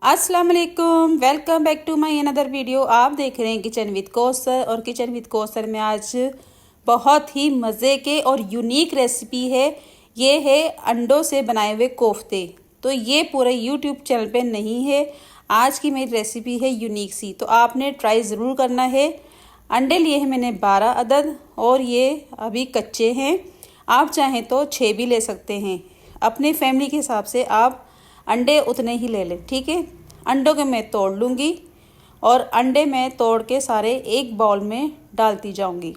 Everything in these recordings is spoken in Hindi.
अस्सलाम वालेकुम, welcome back to my another video. आप देख रहे हैं किचन विद कौसर। और किचन विद कौसर में आज बहुत ही मज़े के और यूनिक रेसिपी है। ये है अंडों से बनाए हुए कोफ्ते। तो ये पूरे यूट्यूब चैनल पे नहीं है। आज की मेरी रेसिपी है यूनिक सी, तो आपने ट्राई ज़रूर करना है। अंडे लिए हैं मैंने 12 अदद और ये अभी कच्चे हैं। आप चाहें तो 6 भी ले सकते हैं। अपने फैमिली के हिसाब से आप अंडे उतने ही ले लें, ठीक है। अंडों को मैं तोड़ लूँगी और अंडे मैं तोड़ के सारे एक बाउल में डालती जाऊँगी।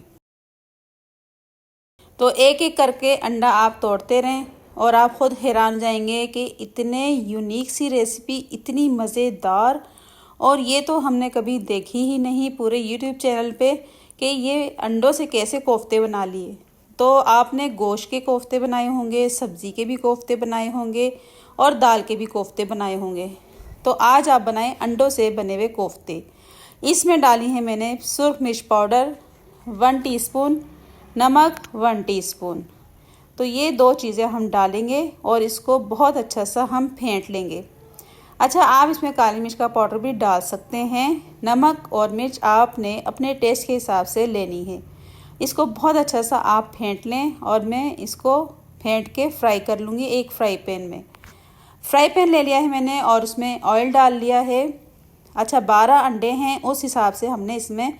तो एक एक करके अंडा आप तोड़ते रहें और आप ख़ुद हैरान जाएंगे कि इतने यूनिक सी रेसिपी, इतनी मज़ेदार। और ये तो हमने कभी देखी ही नहीं पूरे यूट्यूब चैनल पे कि ये अंडों से कैसे कोफ्ते बना लिए। तो आपने गोश्त के कोफ्ते बनाए होंगे, सब्ज़ी के भी कोफ्ते बनाए होंगे और दाल के भी कोफ्ते बनाए होंगे। तो आज आप बनाएं अंडों से बने हुए कोफ्ते। इसमें डाली है मैंने सुरख मिर्च पाउडर 1 टीस्पून, नमक 1 टीस्पून। तो ये दो चीज़ें हम डालेंगे और इसको बहुत अच्छा सा हम फेंट लेंगे। अच्छा, आप इसमें काली मिर्च का पाउडर भी डाल सकते हैं। नमक और मिर्च आपने अपने टेस्ट के हिसाब से लेनी है। इसको बहुत अच्छा सा आप फेंट लें और मैं इसको फेंट के फ्राई कर लूँगी एक फ्राई पैन में। फ्राई पैन ले लिया है मैंने और उसमें ऑयल डाल लिया है। अच्छा, 12 अंडे हैं, उस हिसाब से हमने इसमें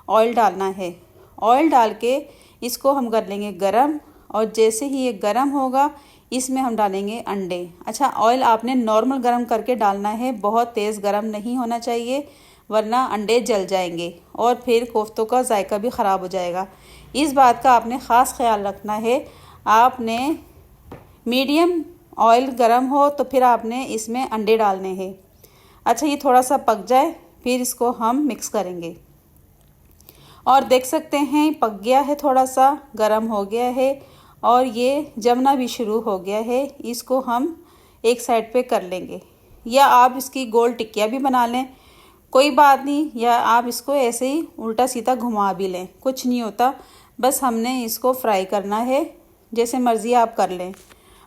ऑयल डालना है। ऑयल डाल के इसको हम कर लेंगे गरम और जैसे ही ये गरम होगा इसमें हम डालेंगे अंडे। अच्छा, ऑयल आपने नॉर्मल गरम करके डालना है, बहुत तेज़ गरम नहीं होना चाहिए वरना अंडे जल जाएंगे और फिर कोफ्तों का जायका भी ख़राब हो जाएगा। इस बात का आपने ख़ास ख्याल रखना है। आपने मीडियम ऑयल गरम हो तो फिर आपने इसमें अंडे डालने हैं। अच्छा, ये थोड़ा सा पक जाए फिर इसको हम मिक्स करेंगे। और देख सकते हैं पक गया है, थोड़ा सा गरम हो गया है और ये जमना भी शुरू हो गया है। इसको हम एक साइड पे कर लेंगे, या आप इसकी गोल टिक्कियाँ भी बना लें, कोई बात नहीं। या आप इसको ऐसे ही उल्टा सीधा घुमा भी लें, कुछ नहीं होता। बस हमने इसको फ्राई करना है, जैसे मर्ज़ी आप कर लें।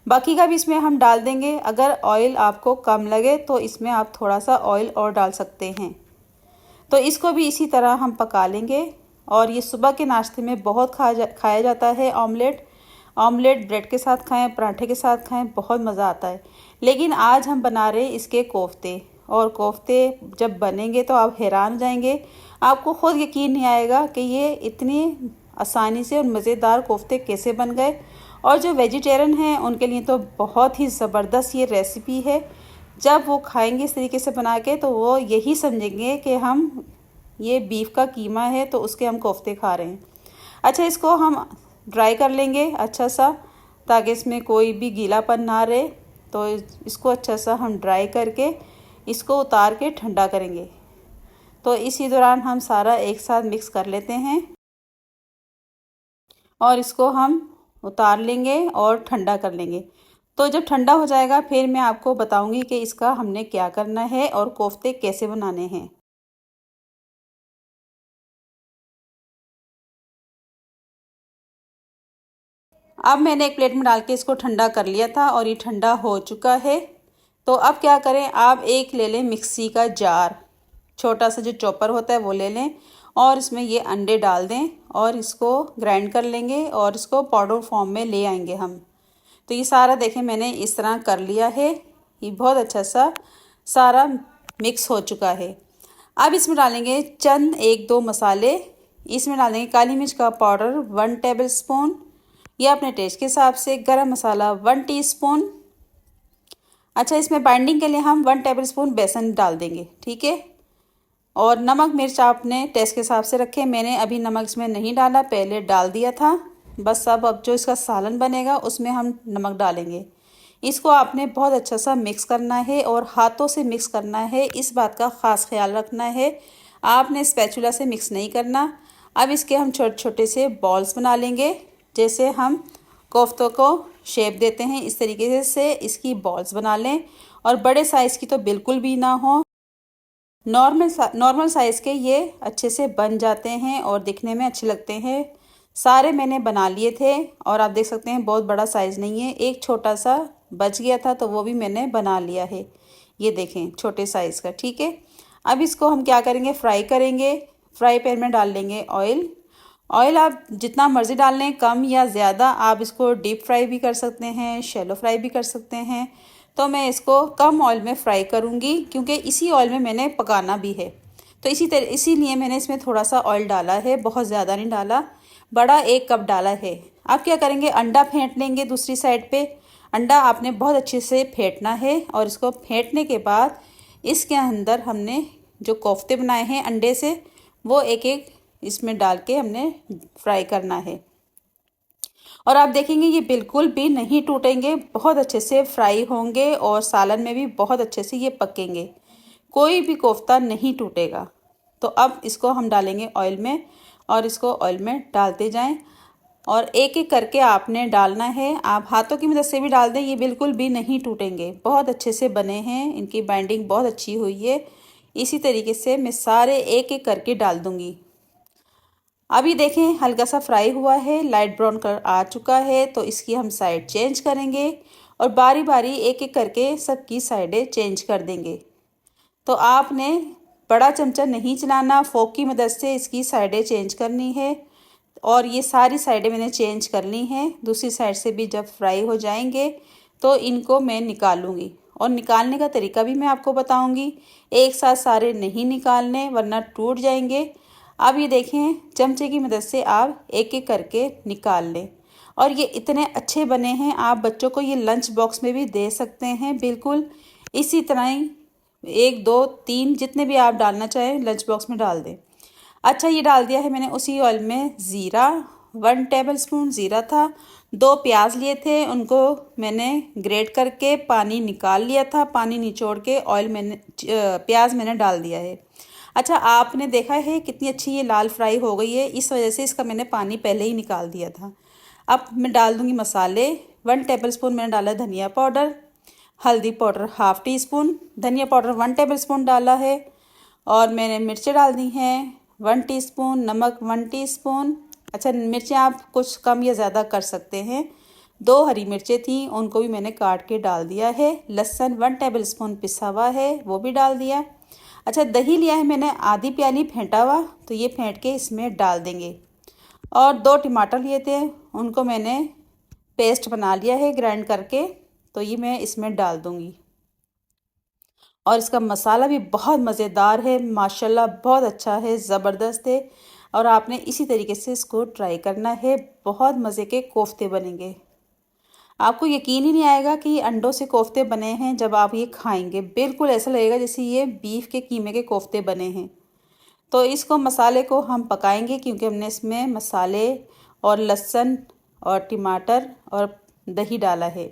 बाकी का भी इसमें हम डाल देंगे। अगर ऑयल आपको कम लगे तो इसमें आप थोड़ा सा ऑयल और डाल सकते हैं। तो इसको भी इसी तरह हम पका लेंगे। और ये सुबह के नाश्ते में बहुत खाया जाता है। ऑमलेट ब्रेड के साथ खाएं, पराठे के साथ खाएं, बहुत मज़ा आता है। लेकिन आज हम बना रहे हैं इसके कोफ्ते, और कोफ्ते जब बनेंगे तो आप हैरान हो जाएंगे। आपको ख़ुद यकीन नहीं आएगा कि ये इतनी आसानी से और मज़ेदार कोफ्ते कैसे बन गए। और जो वेजिटेरियन हैं उनके लिए तो बहुत ही ज़बरदस्त ये रेसिपी है। जब वो खाएंगे इस तरीके से बना के तो वो यही समझेंगे कि हम ये बीफ का कीमा है तो उसके हम कोफ्ते खा रहे हैं। अच्छा, इसको हम ड्राई कर लेंगे अच्छा सा, ताकि इसमें कोई भी गीलापन ना रहे। तो इसको अच्छा सा हम ड्राई करके इसको उतार के ठंडा करेंगे। तो इसी दौरान हम सारा एक साथ मिक्स कर लेते हैं और इसको हम उतार लेंगे और ठंडा कर लेंगे। तो जब ठंडा हो जाएगा फिर मैं आपको बताऊंगी कि इसका हमने क्या करना है और कोफ्ते कैसे बनाने हैं। अब मैंने एक प्लेट में डाल के इसको ठंडा कर लिया था और ये ठंडा हो चुका है। तो अब क्या करें, आप एक ले लें मिक्सी का जार, छोटा सा जो चॉपर होता है वो ले लें और इसमें ये अंडे डाल दें और इसको ग्राइंड कर लेंगे और इसको पाउडर फॉर्म में ले आएंगे हम। तो ये सारा देखें मैंने इस तरह कर लिया है। ये बहुत अच्छा सा सारा मिक्स हो चुका है। अब इसमें डालेंगे चंद 1-2 मसाले। इसमें डालेंगे काली मिर्च का पाउडर 1 टेबल स्पून, या अपने टेस्ट के हिसाब से। गरम मसाला 1 टीस्पून। अच्छा, इसमें बाइंडिंग के लिए हम 1 टेबल स्पून बेसन डाल देंगे, ठीक है। और नमक मिर्च आपने टेस्ट के हिसाब से रखें। मैंने अभी नमक इसमें नहीं डाला, पहले डाल दिया था। बस अब जो इसका सालन बनेगा उसमें हम नमक डालेंगे। इसको आपने बहुत अच्छा सा मिक्स करना है और हाथों से मिक्स करना है। इस बात का ख़ास ख्याल रखना है, आपने स्पैचुला से मिक्स नहीं करना। अब इसके हम छोटे छोटे से बॉल्स बना लेंगे, जैसे हम कोफ्तों को शेप देते हैं इस तरीके से इसकी बॉल्स बना लें। और बड़े साइज़ की तो बिल्कुल भी ना हो, नॉर्मल साइज़ के ये अच्छे से बन जाते हैं और दिखने में अच्छे लगते हैं। सारे मैंने बना लिए थे और आप देख सकते हैं बहुत बड़ा साइज़ नहीं है, एक छोटा सा बच गया था तो वो भी मैंने बना लिया है। ये देखें छोटे साइज़ का, ठीक है। अब इसको हम क्या करेंगे, फ्राई करेंगे। फ्राई पैन में डाल लेंगे ऑयल। ऑयल आप जितना मर्ज़ी डाल लें, कम या ज़्यादा। आप इसको डीप फ्राई भी कर सकते हैं, शैलो फ्राई भी कर सकते हैं। तो मैं इसको कम ऑयल में फ्राई करूँगी क्योंकि इसी ऑयल में मैंने पकाना भी है। तो इसीलिए मैंने इसमें थोड़ा सा ऑयल डाला है, बहुत ज़्यादा नहीं डाला। बड़ा 1 कप डाला है। आप क्या करेंगे, अंडा फेंट लेंगे दूसरी साइड पे। अंडा आपने बहुत अच्छे से फेंटना है और इसको फेंटने के बाद इसके अंदर हमने जो कोफ्ते बनाए हैं अंडे से, वो एक एक इसमें डाल के हमने फ्राई करना है। और आप देखेंगे ये बिल्कुल भी नहीं टूटेंगे, बहुत अच्छे से फ्राई होंगे और सालन में भी बहुत अच्छे से ये पकेंगे, कोई भी कोफ्ता नहीं टूटेगा। तो अब इसको हम डालेंगे ऑयल में और इसको ऑयल में डालते जाएं और एक एक करके आपने डालना है। आप हाथों की मदद से भी डाल दें, ये बिल्कुल भी नहीं टूटेंगे, बहुत अच्छे से बने हैं, इनकी बाइंडिंग बहुत अच्छी हुई है। इसी तरीके से मैं सारे एक एक करके डाल दूँगी। अभी देखें हल्का सा फ्राई हुआ है, लाइट ब्राउन कलर आ चुका है। तो इसकी हम साइड चेंज करेंगे और बारी बारी एक एक करके सबकी साइडें चेंज कर देंगे। तो आपने बड़ा चमचा नहीं चलाना, फोक की मदद से इसकी साइडें चेंज करनी है। और ये सारी साइडें मैंने चेंज कर ली हैं। दूसरी साइड से भी जब फ्राई हो जाएंगे तो इनको मैं निकालूंगी और निकालने का तरीका भी मैं आपको बताऊंगी। एक साथ सारे नहीं निकालने वरना टूट जाएंगे। अब ये देखें चमचे की मदद से आप एक एक करके निकाल लें और ये इतने अच्छे बने हैं। आप बच्चों को ये लंच बॉक्स में भी दे सकते हैं, बिल्कुल इसी तरह ही 1 2 3 जितने भी आप डालना चाहें लंच बॉक्स में डाल दें। अच्छा, ये डाल दिया है मैंने उसी ऑयल में ज़ीरा, 1 टेबलस्पून ज़ीरा था। 2 प्याज लिए थे, उनको मैंने ग्रेट करके पानी निकाल लिया था। पानी निचोड़ के ऑयल मैंने प्याज मैंने डाल दिया है। अच्छा, आपने देखा है कितनी अच्छी ये लाल फ्राई हो गई है, इस वजह से इसका मैंने पानी पहले ही निकाल दिया था। अब मैं डाल दूँगी मसाले। 1 टेबलस्पून मैंने डाला धनिया पाउडर, हल्दी पाउडर 1/2 टीस्पून, धनिया पाउडर 1 टेबलस्पून डाला है और मैंने मिर्चें डाल दी हैं 1 टीस्पून, नमक 1 टीस्पून। अच्छा, मिर्चें आप कुछ कम या ज़्यादा कर सकते हैं। 2 हरी मिर्चें थी, उनको भी मैंने काट के डाल दिया है। लहसुन 1 टेबलस्पून पिसा हुआ है, वो भी डाल दिया। अच्छा, दही लिया है मैंने आधी प्याली फेंटा हुआ, तो ये फेंट के इसमें डाल देंगे। और 2 टमाटर लिए थे, उनको मैंने पेस्ट बना लिया है ग्राइंड करके, तो ये मैं इसमें डाल दूँगी। और इसका मसाला भी बहुत मज़ेदार है, माशाल्लाह बहुत अच्छा है, ज़बरदस्त है। और आपने इसी तरीके से इसको ट्राई करना है, बहुत मज़े के कोफ्ते बनेंगे। आपको यकीन ही नहीं आएगा कि ये अंडों से कोफ्ते बने हैं। जब आप ये खाएंगे बिल्कुल ऐसा लगेगा जैसे ये बीफ के कीमे के कोफ्ते बने हैं। तो इसको मसाले को हम पकाएंगे क्योंकि हमने इसमें मसाले और लहसुन और टमाटर और दही डाला है।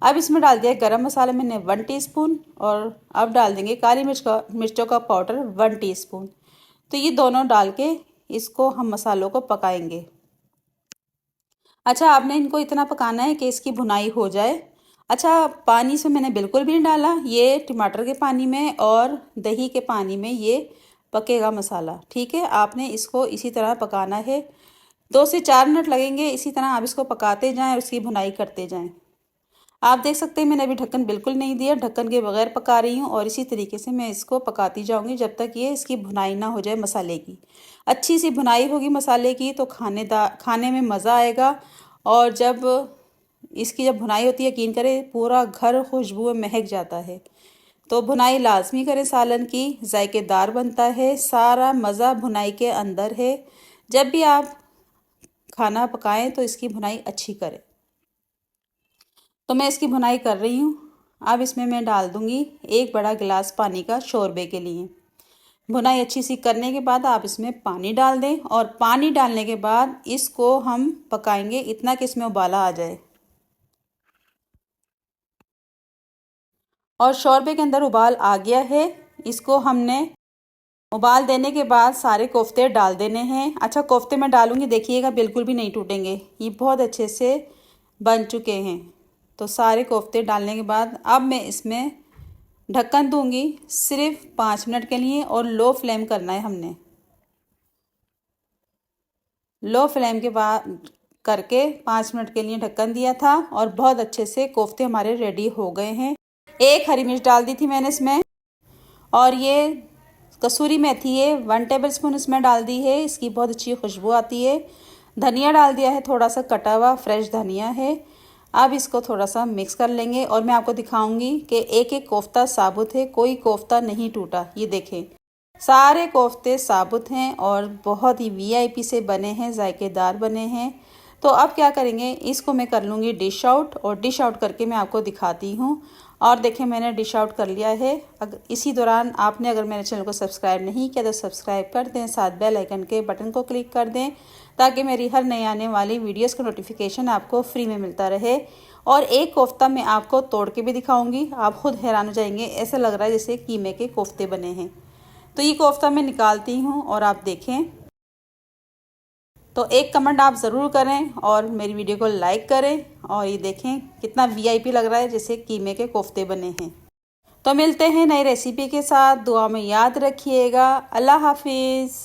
अब इसमें डाल दिया गरम मसाला मैंने 1 टीस्पून और अब डाल देंगे काली मिर्चों का पाउडर 1 टीस्पून। तो ये दोनों डाल के इसको हम मसालों को पकाएंगे। अच्छा, आपने इनको इतना पकाना है कि इसकी भुनाई हो जाए। अच्छा, पानी से मैंने बिल्कुल भी नहीं डाला, ये टमाटर के पानी में और दही के पानी में ये पकेगा मसाला, ठीक है। आपने इसको इसी तरह पकाना है, 2 से 4 मिनट लगेंगे। इसी तरह आप इसको पकाते जाएं और इसकी भुनाई करते जाएं। आप देख सकते हैं मैंने अभी ढक्कन बिल्कुल नहीं दिया, ढक्कन के बगैर पका रही हूँ और इसी तरीके से मैं इसको पकाती जाऊँगी जब तक ये इसकी भुनाई ना हो जाए मसाले की। अच्छी सी भुनाई होगी मसाले की तो खाने में मज़ा आएगा। और जब भुनाई होती है, यकीन करें पूरा घर खुशबू में महक जाता है। तो भुनाई लाजमी करें सालन की, जायकेदार बनता है, सारा मज़ा भुनाई के अंदर है। जब भी आप खाना पकाएं तो इसकी भुनाई अच्छी करें। तो मैं इसकी भुनाई कर रही हूँ। अब इसमें मैं डाल दूँगी 1 बड़ा गिलास पानी का शोरबे के लिए। भुनाई अच्छी सी करने के बाद आप इसमें पानी डाल दें और पानी डालने के बाद इसको हम पकाएंगे इतना कि इसमें उबाला आ जाए। और शोरबे के अंदर उबाल आ गया है, इसको हमने उबाल देने के बाद सारे कोफ्ते डाल देने हैं। अच्छा, कोफ्ते मैं डालूंगी, देखिएगा बिल्कुल भी नहीं टूटेंगे, ये बहुत अच्छे से बन चुके हैं। तो सारे कोफ्ते डालने के बाद अब मैं इसमें ढक्कन दूंगी सिर्फ 5 मिनट के लिए और लो फ्लेम करना है हमने। लो फ्लेम के बाद करके 5 मिनट के लिए ढक्कन दिया था और बहुत अच्छे से कोफ्ते हमारे रेडी हो गए हैं। 1 हरी मिर्च डाल दी थी मैंने इसमें, और ये कसूरी मेथी है 1 टेबलस्पून इसमें डाल दी है, इसकी बहुत अच्छी खुशबू आती है। धनिया डाल दिया है, थोड़ा सा कटा हुआ फ्रेश धनिया है। अब इसको थोड़ा सा मिक्स कर लेंगे और मैं आपको दिखाऊंगी कि एक एक कोफ्ता साबुत है, कोई कोफ्ता नहीं टूटा। ये देखें, सारे कोफ्ते साबुत हैं और बहुत ही वीआईपी से बने हैं, जायकेदार बने हैं। तो अब क्या करेंगे, इसको मैं कर लूँगी डिश आउट, और डिश आउट करके मैं आपको दिखाती हूँ। और देखें, मैंने डिश आउट कर लिया है। अगर इसी दौरान आपने अगर मेरे चैनल को सब्सक्राइब नहीं किया तो सब्सक्राइब कर दें, साथ बेल आइकन के बटन को क्लिक कर दें ताकि मेरी हर नई आने वाली वीडियोस का नोटिफिकेशन आपको फ्री में मिलता रहे। और एक कोफ्ता मैं आपको तोड़ के भी दिखाऊंगी, आप खुद हैरान हो जाएंगे, ऐसा लग रहा है जैसे कीमे के कोफ्ते बने हैं। तो ये कोफ्ता मैं निकालती हूँ और आप देखें। तो एक कमेंट आप ज़रूर करें और मेरी वीडियो को लाइक करें। और ये देखें कितना वीआईपी लग रहा है, जैसे कीमे के कोफ्ते बने हैं। तो मिलते हैं नई रेसिपी के साथ, दुआ में याद रखिएगा। अल्लाह हाफिज़।